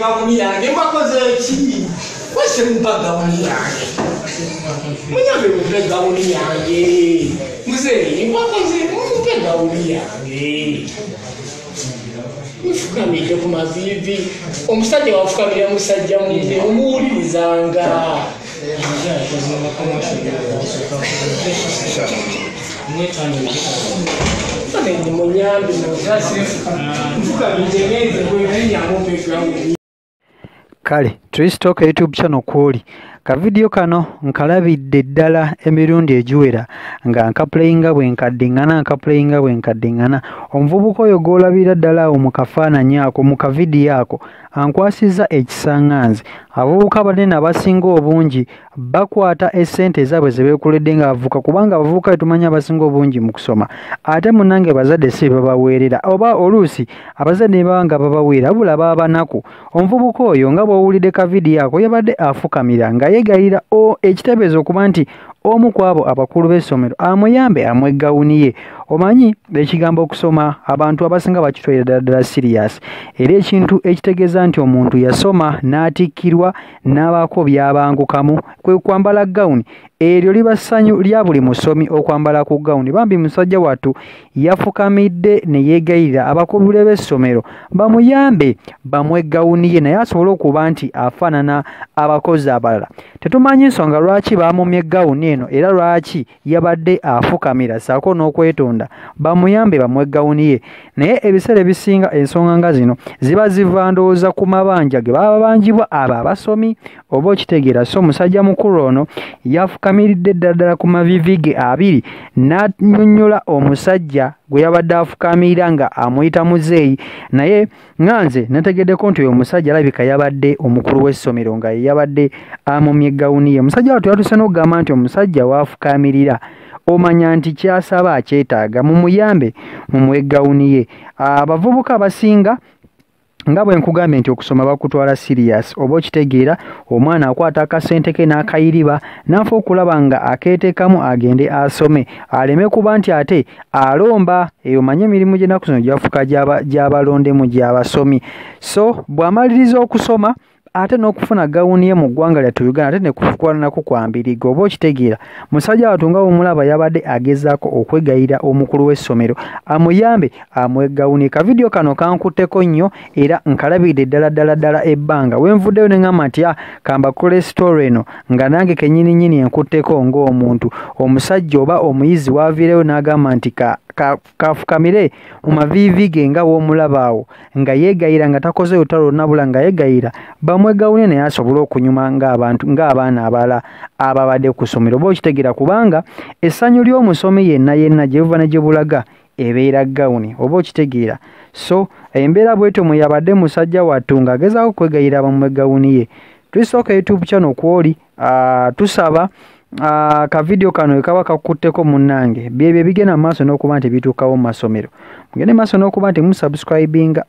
Gawuni yange mbakoze ki? Wese mpa gawuni yange. Munyabe mpe gawuni yange. Muzeyi mbakoze mpe gawuni yange. Mufukamide ku mavivi. Omusajja wafukamira musajja munde omuwulirizanga. Ni munyambi muzasi mfukamide neze kwenye mpe gawuni. Kale, Tristock YouTube channel kwoli. Ka video kano nkalabidde ddala emirundi egiwera nga nkaplayinga bwe nkaddingana omuvubuka oyo gw'olabira ddala awo mu kafaananyi ako mu kavidiyo ako ankwasiza ekisaŋŋanzi. Abavubuka banene abasinga obungi bakwata essente ezaabwe ze beekuledde nga bavuka, kubanga abavubuka tumanya abasinga obungi mu kusoma ate munnange bazadde si babaweerera, oba oluusi abazadde ne baba nga babaweera wabula baba banaku. Omuvubuka oyo nga bw'owulidde kavidiyo ako yabadde afukamira nga yeegayirira ekiteebezo okuba nti omu ku abo abakulu b'essomero amuyambe amwe gawuni ye. Omanyi ekigambo okusoma abantu abasinga bakitwalira ddala serious, era ekintu ekitegeeza nti omuntu yasoma n'atikkirwa n'abaako by'abangukamu kwe kwambala gawuni. Eryo liba ssanyu lya buli musomi okwambala ku gawuni. Bambi musajja wattu yafukamidde ne yeegayirira abakulu b'essomero bamuyambe bamwe gawuni ye naye asobole okuba nti afaanana abakozi abalala. Tetumanyi nsonga lwaki bamumye gawuni eno era lwaki yabadde afukamira saako n'okwetonda bamuyambe bamwe gawuni ye, naye ebiseera ebisinga ensonga nga zino ziba ziva ndowooza ku mabanja ge baba babanjibwa abo abasomi oba okitegeera. So musajja mukulu ono yafukamiridde ddala ku mavivi ge abiri n'annyonnyola omusajja gwe yabadde afukamirira nga amuyita muzeeyi, naye nganze nategeddeko nti oyo omusajja alabika yabadde omukulu w'essomero nga yabadde amumye gawuni ye. Musajja wattu yatuse n'okugamba nti omusajja waafukamirira omanya nti kyasaba akyetaaga mumuyambe mumuwe gawuni ye. Abavubuka abasinga nga bwe nkugambye nti okusoma bakutwala serious, oba okitegeera omwana akwata akasente ke n'akayiriba n'afa okulaba nga akeeteekamu agende asome aleme kuba nti ate alomba. Eyo manye emirimu gy'ennaku zino gyafuka gy'abalondemu gy'abasomi. So bw'amaliriza okusoma ate n'okufuna gawuni ye mu ggwanga lyattu Uganda ate ne kufukwala nako kwa mbiriga, oba okitegeera. Musajja wattu nga bw'omulaba yabadde agezaako okwegayira omukulu w'essomero amuyambe amuwe gawuni. Kavidiyo kano kankutteko nnyo era nkalabidde ddala ebbanga wenvuddeyo ne ngamba nti kambakole story eno nga nange kennyini enkutteko ng'omuntu. Omusajja oba omuyizi waaviireyo n'agamba nti kafukamire mu maviivi ge nga w'omulaba awo nga yeegayira nga takoze lutalo nabula nga yeegayira bamwe gawuni naye asobole okunyuma ng'abaana abalala ababadde ku ssomero. Oba okitegeera kubanga essanyu ly'omusomi yenna gye buva ne gye bulaga ebeera gawuni, oba okitegeera. So embeera bwetyo mwe yabadde musajja wattu ng'agezaako kwegayira bamwe gawuni ye. Tristock YouTube channel kwoli tusaba kavidiyo kano ekaba kakutteko munnange byebyo bigenda mu maaso n'okuba nti bituukawo mu masomero, mugende maaso n'okuba nti musubscribinga